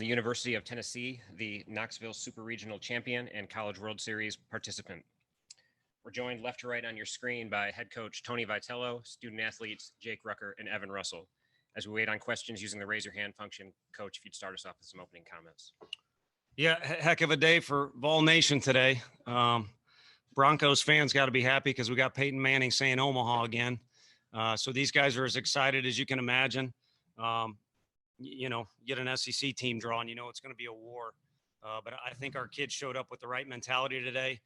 The University of Tennessee, the Knoxville Super Regional champion and College World Series participant. We're joined left to right on your screen by head coach Tony Vitello, student athletes Jake Rucker and Evan Russell. As we wait on questions using the raise your hand function, Coach, if you'd start us off with some opening comments. Yeah, heck of a day for Vol Nation today. Broncos fans got to be happy because we got Peyton Manning saying Omaha again. So these guys are as excited as you can imagine. Get an SEC team draw and it's going to be a war. But I think our kids showed up with the right mentality today.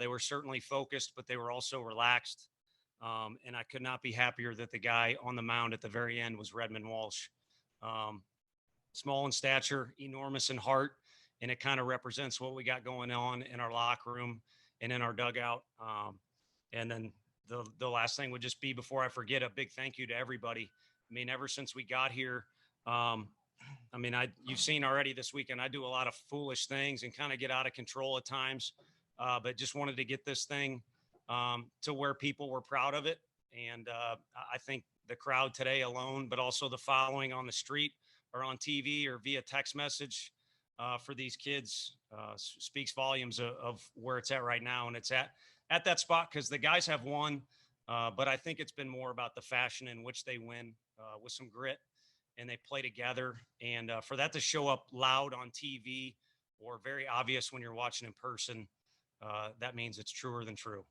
They were certainly focused, but they were also relaxed. And I could not be happier that the guy on the mound at the very end was Redmond Walsh. Small in stature, enormous in heart, and it kind of represents what we got going on in our locker room and in our dugout. And then the last thing would just be, before I forget, a big thank you to everybody. I mean, ever since we got here, you've seen already this weekend, I do a lot of foolish things and kind of get out of control at times, but just wanted to get this thing to where people were proud of it. And I think the crowd today alone, but also the following on the street or on TV or via text message for these kids speaks volumes of where it's at right now. And it's at that spot because the guys have won, but I think it's been more about the fashion in which they win with some grit and they play together. And for that to show up loud on TV or very obvious when you're watching in person, that means it's truer than true.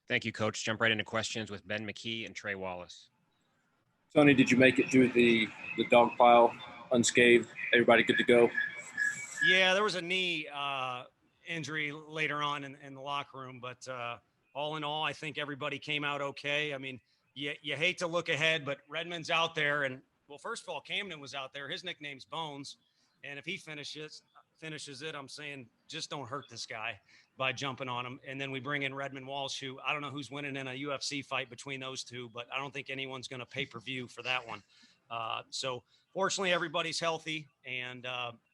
Thank you, Coach. Jump right into questions with Ben McKee and Trey Wallace. Tony, did you make it through the dog pile unscathed? Everybody good to go? Yeah, there was a knee injury later on in the locker room, but all in all, I think everybody came out okay. I mean, you hate to look ahead, but Redmond's out there. And, well, first of all, Camden was out there. His nickname's Bones. And if he finishes it, I'm saying just don't hurt this guy by jumping on him. And then we bring in Redmond Walsh, who I don't know who's winning in a UFC fight between those two, but I don't think anyone's going to pay-per-view for that one. So fortunately, everybody's healthy, and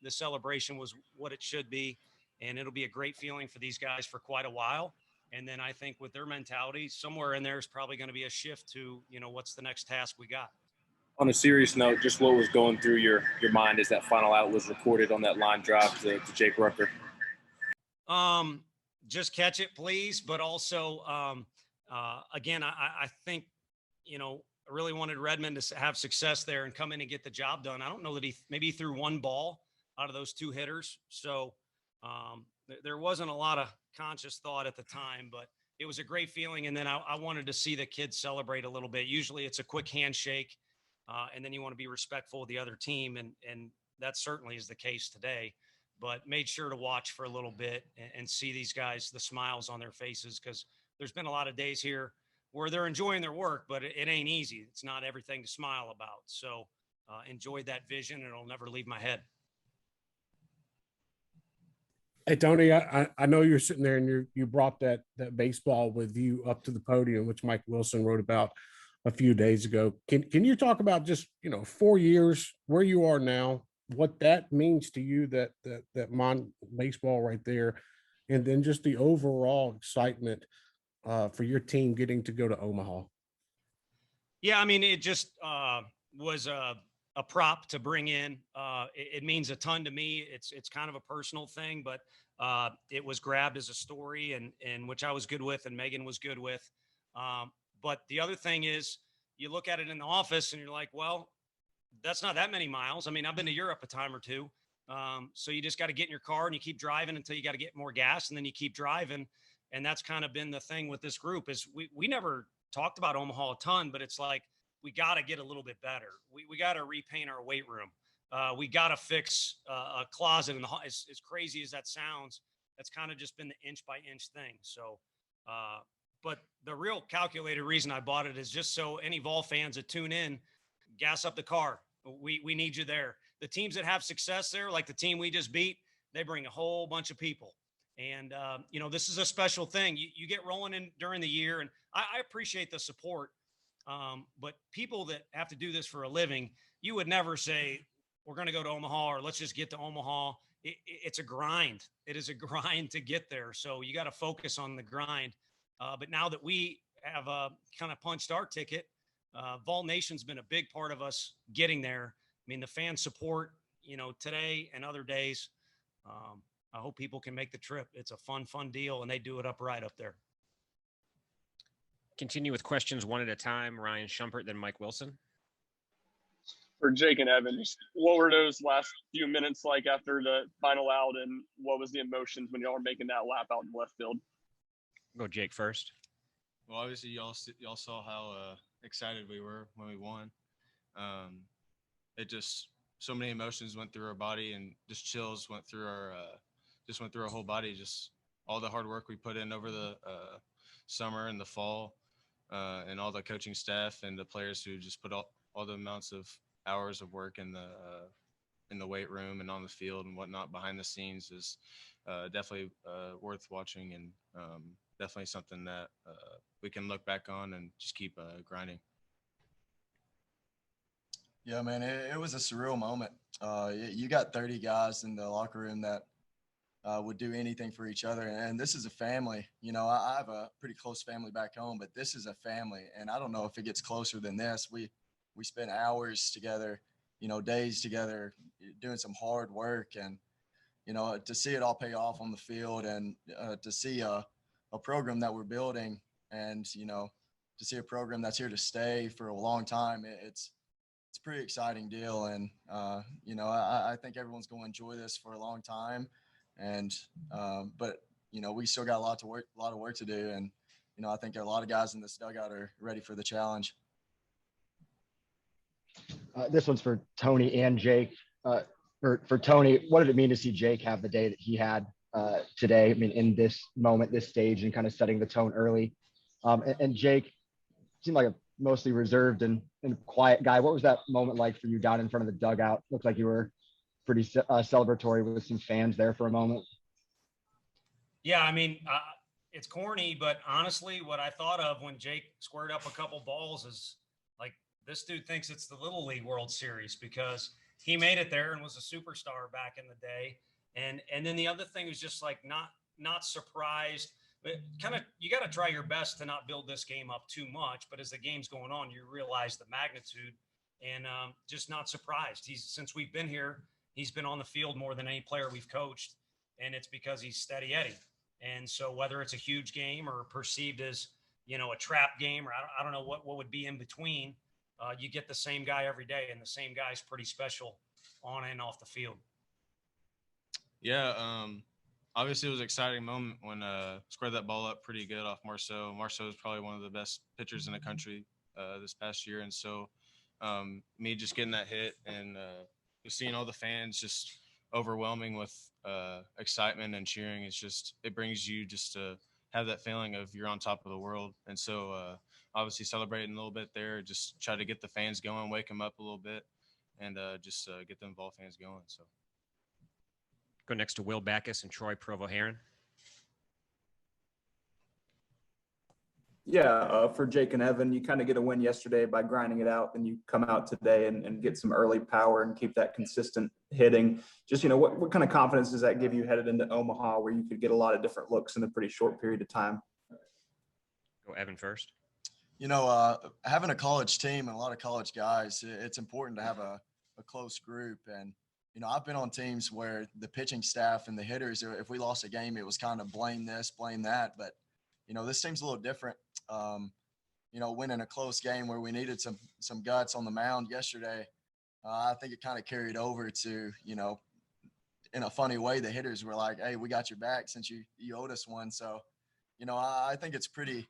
the celebration was what it should be. And it'll be a great feeling for these guys for quite a while. And then I think with their mentality, somewhere in there is probably going to be a shift to, what's the next task we got. On a serious note, just what was going through your mind as that final out was recorded on that line drive to Jake Rucker? Just catch it, please. But also, again, I think, I really wanted Redmond to have success there and come in and get the job done. I don't know that he threw one ball out of those two hitters. So there wasn't a lot of conscious thought at the time, but it was a great feeling. And then I wanted to see the kids celebrate a little bit. Usually it's a quick handshake. And then you want to be respectful of the other team. And that certainly is the case today, but made sure to watch for a little bit and see these guys, the smiles on their faces, because there's been a lot of days here where they're enjoying their work, but it ain't easy. It's not everything to smile about. So enjoyed that vision, and it'll never leave my head. Hey, Tony, I know you're sitting there and you brought that baseball with you up to the podium, which Mike Wilson wrote about a few days ago. Can you talk about just, 4 years, where you are now, what that means to you, that Mon baseball right there, and then just the overall excitement for your team getting to go to Omaha? Yeah, I mean, it just was a prop to bring in. It means a ton to me. It's kind of a personal thing, but it was grabbed as a story, and which I was good with, and Megan was good with. But the other thing is, you look at it in the office and you're like, well, that's not that many miles. I mean, I've been to Europe a time or two. So you just got to get in your car and you keep driving until you got to get more gas, and then you keep driving. And that's kind of been the thing with this group, is we never talked about Omaha a ton, but it's like, we got to get a little bit better. We got to repaint our weight room. We got to fix a closet in the as crazy as that sounds. That's kind of just been the inch by inch thing. So, but the real calculated reason I bought it is just so any Vol fans that tune in, gas up the car. We need you there. The teams that have success there, like the team we just beat, they bring a whole bunch of people. And, this is a special thing. You get rolling in during the year, and I appreciate the support. But people that have to do this for a living, you would never say, we're going to go to Omaha, or let's just get to Omaha. It's a grind. It is a grind to get there. So you got to focus on the grind. But now that we have kind of punched our ticket, Vol Nation's been a big part of us getting there. I mean, the fan support, today and other days, I hope people can make the trip. It's a fun deal, and they do it upright up there. Continue with questions one at a time. Ryan Schumpert, then Mike Wilson. For Jake and Evan, what were those last few minutes like after the final out, and what was the emotions when y'all were making that lap out in left field? Go Jake first. Well, obviously y'all saw how excited we were when we won. It just so many emotions went through our body, and just chills went through our whole body. Just all the hard work we put in over the summer and the fall, and all the coaching staff and the players who just put all the amounts of hours of work in the weight room and on the field and whatnot behind the scenes is definitely worth watching, and definitely something that we can look back on and just keep grinding. Yeah, man, it was a surreal moment. You got 30 guys in the locker room that would do anything for each other. And this is a family. I have a pretty close family back home, but this is a family. And I don't know if it gets closer than this. We spent hours together, days together, doing some hard work. And, to see it all pay off on the field, and to see a program that we're building, and, to see a program that's here to stay for a long time, it's a pretty exciting deal. And, I think everyone's going to enjoy this for a long time. And, but, we still got a lot of work to do. And, I think a lot of guys in this dugout are ready for the challenge. This one's for Tony and Jake. For Tony, what did it mean to see Jake have the day that he had today? I mean, in this moment, this stage, and kind of setting the tone early. And Jake seemed like a mostly reserved and quiet guy. What was that moment like for you down in front of the dugout? Looked like you were pretty celebratory with some fans there for a moment. Yeah, I mean, it's corny, but honestly, what I thought of when Jake squared up a couple balls is like, this dude thinks it's the Little League World Series, because he made it there and was a superstar back in the day. And then the other thing was just like not surprised, but kind of, you got to try your best to not build this game up too much. But as the game's going on, you realize the magnitude, and just not surprised. Since we've been here, he's been on the field more than any player we've coached, and it's because he's steady Eddie. And so whether it's a huge game or perceived as, a trap game, or I don't know what would be in between, you get the same guy every day, and the same guy's pretty special on and off the field. Yeah, obviously it was an exciting moment when squared that ball up pretty good off Marceau. Marceau is probably one of the best pitchers in the country this past year, and so me just getting that hit and seeing all the fans just overwhelming with excitement and cheering, it brings you just to have that feeling of you're on top of the world. And so obviously celebrating a little bit there, just try to get the fans going, wake them up a little bit, and just get them Vol fans going. So go next to Will Backus and Troy Provo-Heron. Yeah, for Jake and Evan, you kind of get a win yesterday by grinding it out, and you come out today and get some early power and keep that consistent hitting. Just, what kind of confidence does that give you headed into Omaha, where you could get a lot of different looks in a pretty short period of time? Go Evan first. Having a college team and a lot of college guys, it's important to have a close group. And, I've been on teams where the pitching staff and the hitters, if we lost a game, it was kind of blame this, blame that. But, this team's a little different. Winning a close game where we needed some guts on the mound yesterday, I think it kind of carried over to, in a funny way, the hitters were like, hey, we got your back since you owed us one. So, I think it's pretty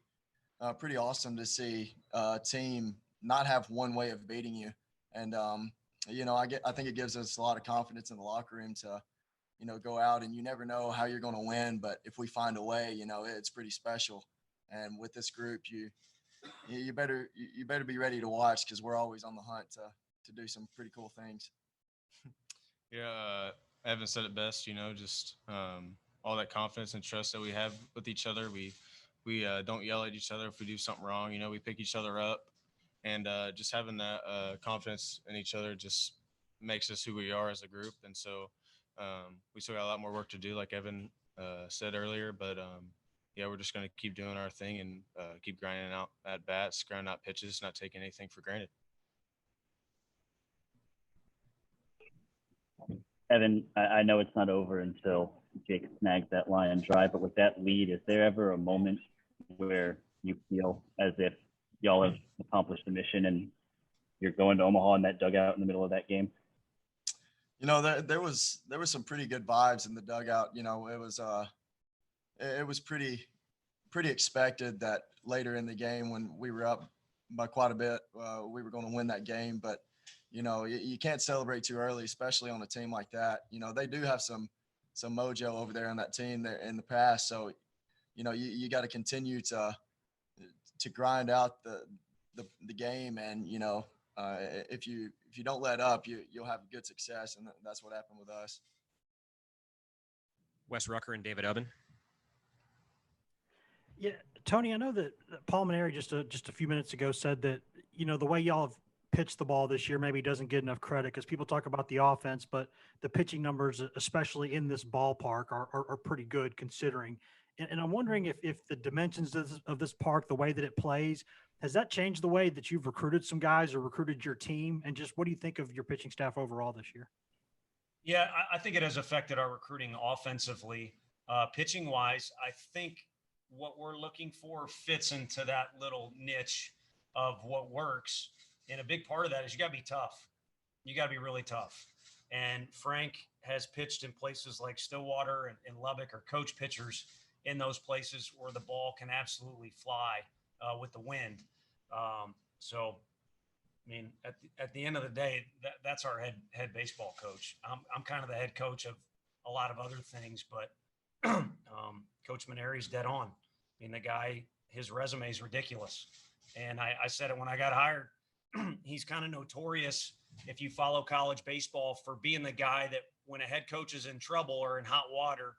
awesome to see a team not have one way of beating you. And, I think it gives us a lot of confidence in the locker room to, go out, and you never know how you're going to win. But if we find a way, it's pretty special. And with this group, you better be ready to watch, because we're always on the hunt to do some pretty cool things. Yeah, Evan said it best. Just all that confidence and trust that we have with each other. We don't yell at each other if we do something wrong. We pick each other up, and just having that confidence in each other just makes us who we are as a group. And so we still got a lot more work to do, like Evan said earlier, but yeah, we're just going to keep doing our thing and keep grinding out at bats, grinding out pitches, not taking anything for granted. Evan, I know it's not over until Jake snags that line drive, but with that lead, is there ever a moment where you feel as if y'all have accomplished the mission and you're going to Omaha in that dugout in the middle of that game? You know, there was some pretty good vibes in the dugout. You know, it was pretty expected that later in the game when we were up by quite a bit, we were going to win that game. But you know, you can't celebrate too early, especially on a team like that. You know, they do have some mojo over there on that team there in the past. So, you know, you got to continue to grind out the game, and you know, if you don't let up, you'll have good success, and that's what happened with us. Wes Rucker and David Ubben. Yeah, Tony, I know that Paul Maneri just a few minutes ago said that, you know, the way y'all have pitched the ball this year maybe doesn't get enough credit because people talk about the offense, but the pitching numbers, especially in this ballpark, are pretty good considering. And I'm wondering if the dimensions of this park, the way that it plays, has that changed the way that you've recruited some guys or recruited your team? And just what do you think of your pitching staff overall this year? Yeah, I think it has affected our recruiting offensively. Pitching wise, I think what we're looking for fits into that little niche of what works. And a big part of that is you got to be tough. You got to be really tough. And Frank has pitched in places like Stillwater and Lubbock, or coach pitchers in those places where the ball can absolutely fly with the wind. So, I mean, at the end of the day, that's our head baseball coach. I'm kind of the head coach of a lot of other things, but Coach Maneri's dead on. I mean, the guy, his resume is ridiculous. And I said it when I got hired. He's kind of notorious, if you follow college baseball, for being the guy that when a head coach is in trouble or in hot water,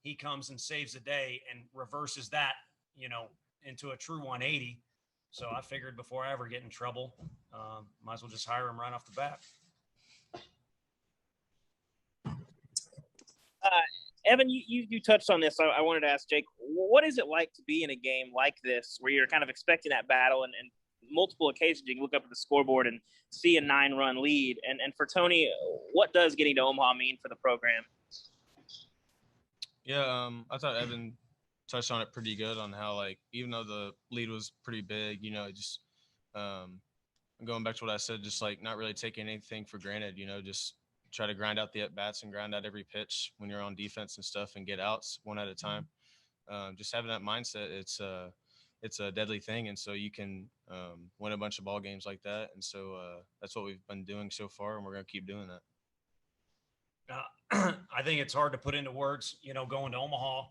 he comes and saves the day and reverses that, you know, into a true 180. So I figured before I ever get in trouble, might as well just hire him right off the bat. Evan, you touched on this. I wanted to ask Jake, what is it like to be in a game like this where you're kind of expecting that battle and multiple occasions you can look up at the scoreboard and see a 9-run lead? And for Tony, what does getting to Omaha mean for the program? Yeah, I thought Evan touched on it pretty good on how, like, even though the lead was pretty big, you know, just going back to what I said, just like not really taking anything for granted, you know, just try to grind out the at-bats and grind out every pitch when you're on defense and stuff and get outs one at a time. Just having that mindset, it's a deadly thing. And so you can win a bunch of ball games like that. And so that's what we've been doing so far, and we're going to keep doing that. I think it's hard to put into words, you know, going to Omaha,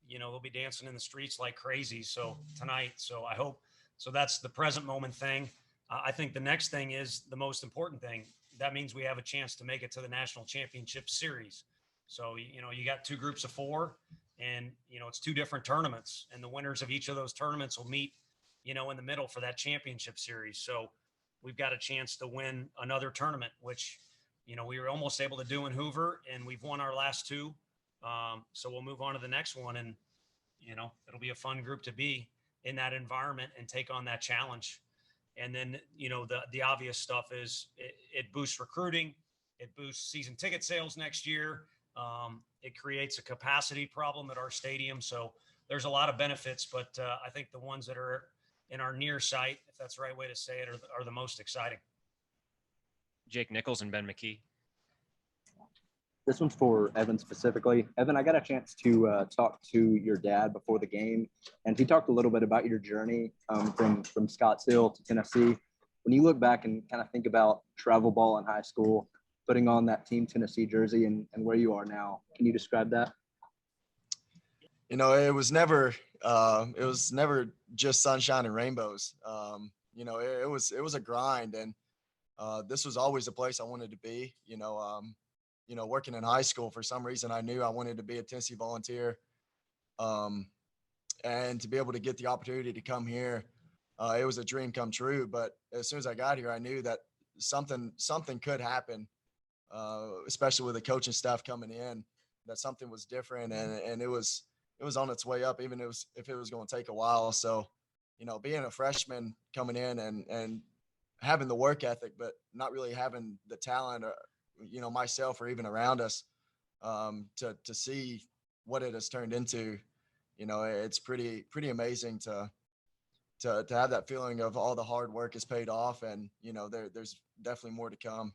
you know, they'll be dancing in the streets like crazy. So tonight, so I hope, so that's the present moment thing. I think the next thing is the most important thing. That means we have a chance to make it to the national championship series. So, you know, you got 2 groups of 4 and, you know, it's 2 different tournaments, and the winners of each of those tournaments will meet, you know, in the middle for that championship series. So we've got a chance to win another tournament, which, you know, we were almost able to do in Hoover, and we've won our last 2. So we'll move on to the next one, and, you know, it'll be a fun group to be in that environment and take on that challenge. And then, you know, the obvious stuff is it boosts recruiting. It boosts season ticket sales next year. It creates a capacity problem at our stadium. So there's a lot of benefits, but I think the ones that are in our near sight, if that's the right way to say it, are the most exciting. Jake Nichols and Ben McKee. This one's for Evan specifically. Evan, I got a chance to talk to your dad before the game, and he talked a little bit about your journey from Scottsdale to Tennessee. When you look back and kind of think about travel ball in high school, putting on that Team Tennessee jersey and where you are now, can you describe that? You know, it was never just sunshine and rainbows. You know, it was a grind, and this was always a place I wanted to be. You know, working in high school, for some reason, I knew I wanted to be a Tennessee Volunteer. And to be able to get the opportunity to come here, it was a dream come true. But as soon as I got here, I knew that something could happen, especially with the coaching staff coming in, that something was different, and it was on its way up, even if it was going to take a while. So, you know, being a freshman coming in and having the work ethic, but not really having the talent myself or even around us, to see what it has turned into. It's pretty amazing to have that feeling of all the hard work is paid off, and there's definitely more to come.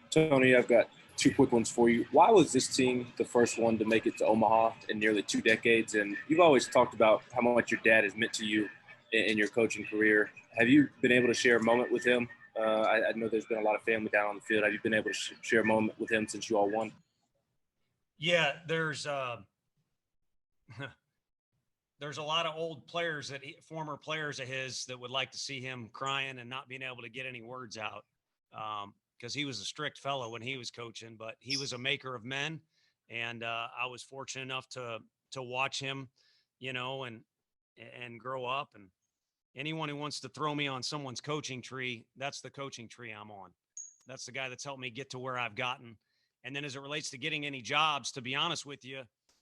Tony, I've got two quick ones for you. Why was this team the first one to make it to Omaha in nearly 2 decades? And you've always talked about how much your dad has meant to you in your coaching career. Have you been able to share a moment with him? I know there's been a lot of family down on the field. Have you been able to share a moment with him since you all won? Yeah, there's a lot of old players former players of his that would like to see him crying and not being able to get any words out. Because he was a strict fellow when he was coaching, but he was a maker of men. And I was fortunate enough to watch him, and grow up. And anyone who wants to throw me on someone's coaching tree, that's the coaching tree I'm on. That's the guy that's helped me get to where I've gotten. And then as it relates to getting any jobs, to be honest with you,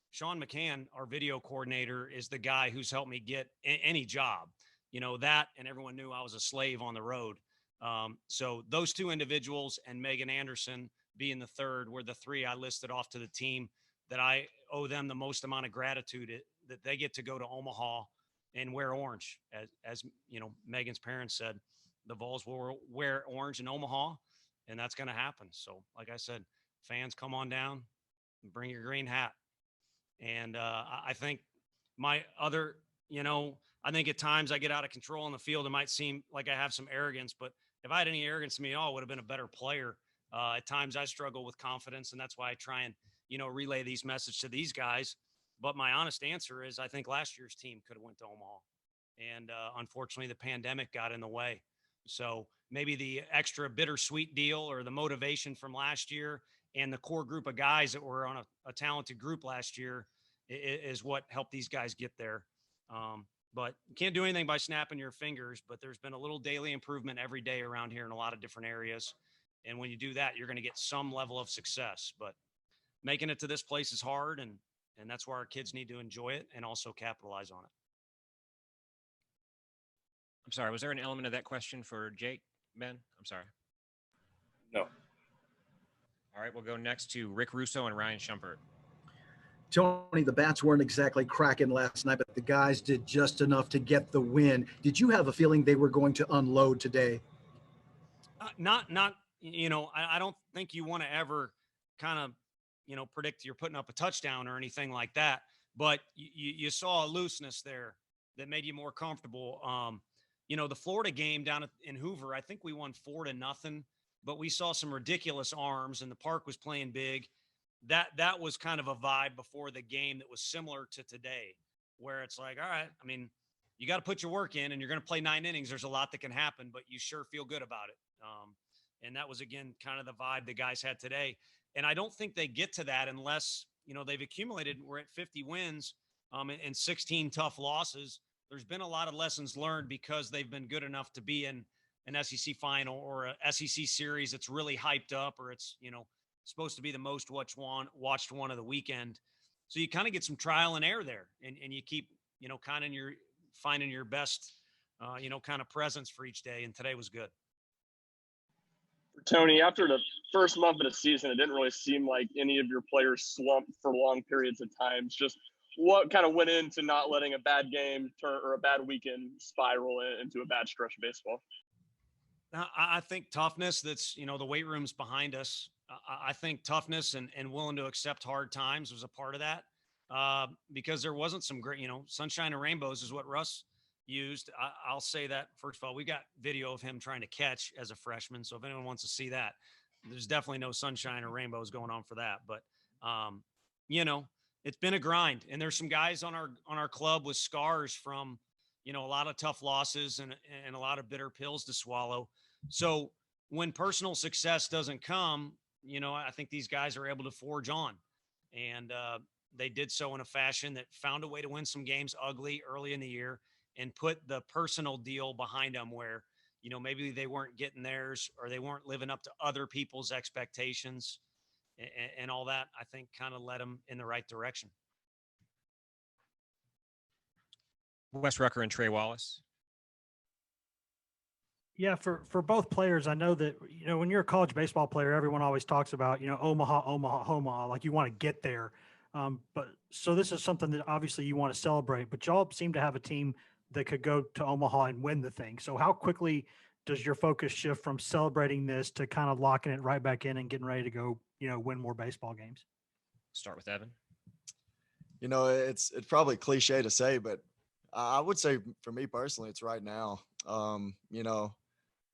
Sean McCann, our video coordinator, is the guy who's helped me get any job. That, and everyone knew I was a slave on the road. So those two individuals and Megan Anderson being the third were the three I listed off to the team that I owe them the most amount of gratitude that they get to go to Omaha and wear orange. As Megan's parents said, the Vols will wear orange in Omaha, and that's going to happen. So like I said, fans, come on down and bring your green hat. And I think my other, I think at times I get out of control on the field. It might seem like I have some arrogance, but if I had any arrogance in me at all, I would have been a better player. At times I struggle with confidence, and that's why I try and, relay these messages to these guys. But my honest answer is I think last year's team could have went to Omaha. And unfortunately, the pandemic got in the way. So maybe the extra bittersweet deal or the motivation from last year and the core group of guys that were on a talented group last year is what helped these guys get there. But you can't do anything by snapping your fingers, but there's been a little daily improvement every day around here in a lot of different areas. And when you do that, you're going to get some level of success, but making it to this place is hard. And that's where our kids need to enjoy it and also capitalize on it. I'm sorry. Was there an element of that question for Jake, Ben? I'm sorry. No. All right. We'll go next to Rick Russo and Ryan Shumpert. Tony, the bats weren't exactly cracking last night, but the guys did just enough to get the win. Did you have a feeling they were going to unload today? Not, I don't think you want to ever kind of, predict you're putting up a touchdown or anything like that, but you saw a looseness there that made you more comfortable. The Florida game down in Hoover, I think we won 4-0, but we saw some ridiculous arms and the park was playing big. That was kind of a vibe before the game that was similar to today, where it's like, all right, I mean, you got to put your work in and you're going to play 9 innings. There's a lot that can happen, but you sure feel good about it. And that was, again, kind of the vibe the guys had today. And I don't think they get to that unless, they've accumulated. We're at 50 wins and 16 tough losses. There's been a lot of lessons learned because they've been good enough to be in an SEC final or a SEC series that's really hyped up, or it's, supposed to be the most watched one of the weekend. So you kind of get some trial and error there, and you keep, kind of finding your best, kind of presence for each day. And today was good. Tony, after the first month of the season, it didn't really seem like any of your players slumped for long periods of times. Just what kind of went into not letting a bad game or a bad weekend spiral into a bad stretch of baseball? I think toughness. That's, the weight room's behind us. I think toughness and willing to accept hard times was a part of that, because there wasn't some great, sunshine and rainbows is what Russ used. I'll say that, first of all, we got video of him trying to catch as a freshman. So if anyone wants to see that, there's definitely no sunshine or rainbows going on for that. But, it's been a grind, and there's some guys on our club with scars from, a lot of tough losses and a lot of bitter pills to swallow. So when personal success doesn't come, I think these guys are able to forge on, and they did so in a fashion that found a way to win some games ugly early in the year and put the personal deal behind them where, maybe they weren't getting theirs or they weren't living up to other people's expectations and all that, I think kind of led them in the right direction. Wes Rucker and Trey Wallace. Yeah, for both players, I know that, when you're a college baseball player, everyone always talks about, Omaha, Omaha, Omaha, like you want to get there. But so this is something that obviously you want to celebrate, but y'all seem to have a team that could go to Omaha and win the thing. So how quickly does your focus shift from celebrating this to kind of locking it right back in and getting ready to go, win more baseball games? Start with Evan. It's probably cliche to say, but I would say for me personally, it's right now.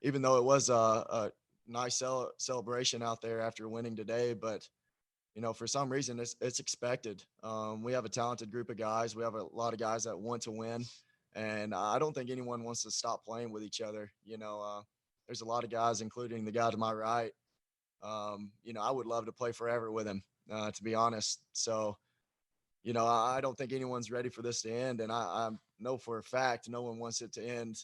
Even though it was a nice celebration out there after winning today, but for some reason it's expected. We have a talented group of guys. We have a lot of guys that want to win, and I don't think anyone wants to stop playing with each other. There's a lot of guys, including the guy to my right. I would love to play forever with him, to be honest. So, I don't think anyone's ready for this to end, and I know for a fact no one wants it to end,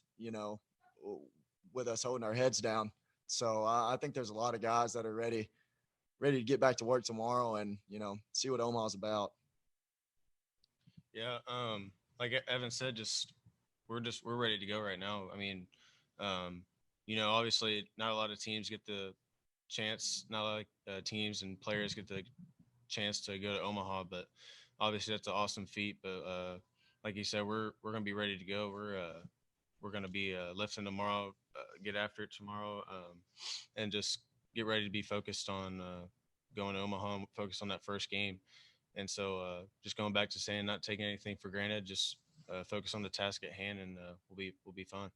with us holding our heads down. So I think there's a lot of guys that are ready to get back to work tomorrow and, see what Omaha's about. Yeah. Like Evan said, we're ready to go right now. I mean, obviously not a lot of teams get the chance, not like teams and players get the chance to go to Omaha, but obviously that's an awesome feat. But like you said, we're going to be ready to go. We're going to be lifting tomorrow, get after it tomorrow, and just get ready to be focused on going to Omaha, focused on that first game. And so just going back to saying not taking anything for granted, just focus on the task at hand, and we'll be fine.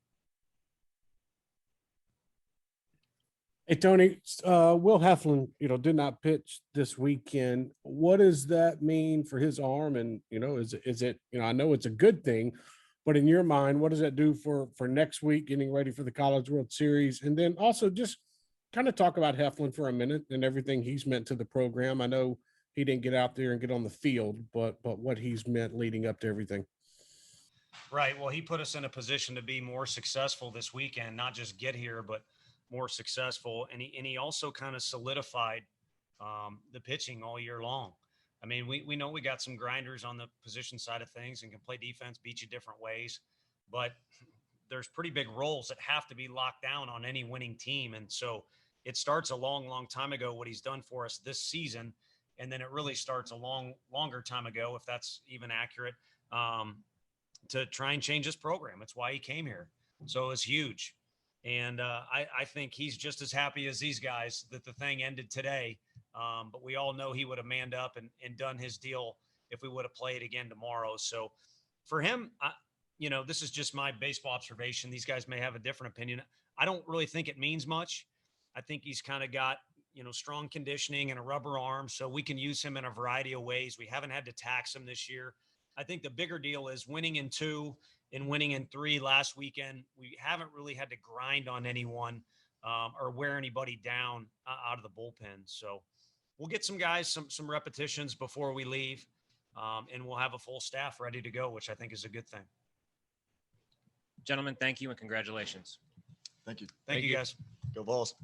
Hey, Tony, Will Heflin, did not pitch this weekend. What does that mean for his arm? And, is it, I know it's a good thing, but in your mind, what does that do for next week, getting ready for the College World Series? And then also just kind of talk about Heflin for a minute and everything he's meant to the program. I know he didn't get out there and get on the field, but what he's meant leading up to everything. Right. Well, he put us in a position to be more successful this weekend, not just get here, but more successful. And he also kind of solidified the pitching all year long. I mean, we know we got some grinders on the position side of things and can play defense, beat you different ways, but there's pretty big roles that have to be locked down on any winning team. And so it starts a long, long time ago, what he's done for us this season. And then it really starts a longer time ago, if that's even accurate, to try and change his program. It's why he came here. So it's huge. And I think he's just as happy as these guys that the thing ended today. But we all know he would have manned up and done his deal if we would have played again tomorrow. So for him, this is just my baseball observation. These guys may have a different opinion. I don't really think it means much. I think he's kind of got, strong conditioning and a rubber arm, so we can use him in a variety of ways. We haven't had to tax him this year. I think the bigger deal is winning in 2 and winning in 3 last weekend. We haven't really had to grind on anyone or wear anybody down out of the bullpen. So we'll get some guys some repetitions before we leave, and we'll have a full staff ready to go, which I think is a good thing. Gentlemen, thank you and congratulations. Thank you. Thank you, guys. Go Vols.